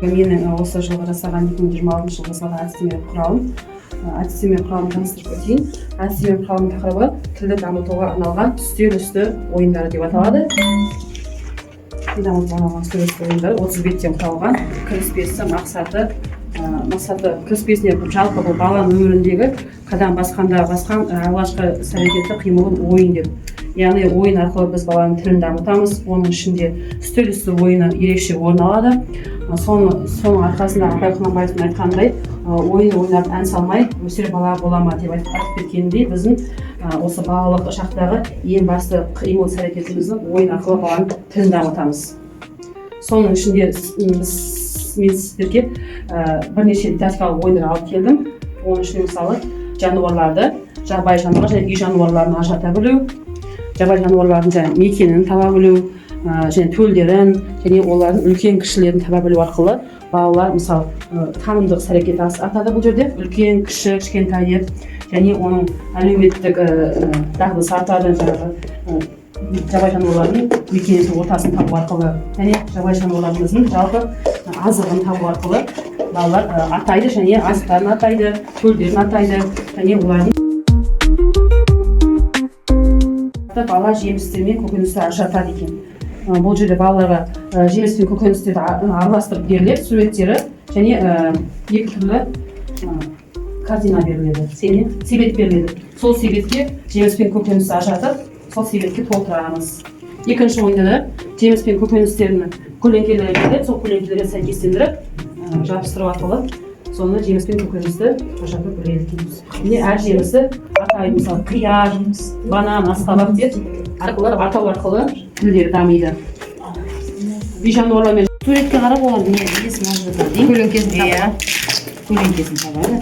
Менің осы жылғы жасаған 2026 жылғы жасаған әдістемелік құралым. Әдістемелік құралын таныстырып өтейін. Әдістемелік құралының тақырыбы тілді дамытуға арналған үстел үсті ойындары деп аталады. Тілді дамытуға арналған үстел үсті ойындары 30 беттен құралған. Кіріспесі, мақсаты кіріспесіне жалпы бұл баланың өміріндегі қадам басқан алғашқы іс-әрекеті қимылын ойын деп. Яғни ойын арқылы біз баланың тілін дамытамыз. Оның ішінде үстел үсті ойыны ерекше орын алады. Соның арқасында Абай Құнанбаевтың айтқандай, ойын ойнап ән салмай өсер бала бола ма деп айтып кеткеніндей, біздің осы балалық шақтағы ең басты қимыл іс-әрекетімізді ойын арқылы баланың тілін дамытамыз. Соның ішінде мен сіздерге бірнеше дидактикалық ойындар алып келдім. Оның ішінде мысалы жануарларды, жабайы жануарлар және үй жануарларын ажырата білу, жабайы жануарлардың мекенін таба білу, және төлдерін, және олардың үлкен кішілерін таба білу арқылы балалар мысалы танымдық іс-әрекет атады бұл жерде. Үлкен, кіші, кішкентай деп, және оның әлеуметтік дағдысы артады. Жабайы жануарлардың мекенінің ортасын табу арқылы, және жабайы жануарларымыздың жалпы азығын табу арқылы балалар атайды, және азықтарын атайды, төлдерін атайды, және олардың бала жемістер мен көкөністі ажыратады екен. Бұл жерде балаларға жеміс пен көкөністерді араластырып беріледі, суреттері, және екі түрлі картина беріледі, себет беріледі. Сол себетке жеміс пен көкөністі ажыратып, сол себетке толтырамыз. Екінші ойында да жеміс пен көкөністердің көлеңкелері беріледі, сол көлеңкелерге сәйкестендіріп жабыстыру арқылы соны жеміс пен көкөністі ажыратып береді екенбіз. Міне әр жемісі атайды, мысалы қияр, банан, асқабақ деп атау арқылы тілдері дамиды. Үй жануарлармен суретке қарап олар не есін ажыратады. көлеңкесін табады.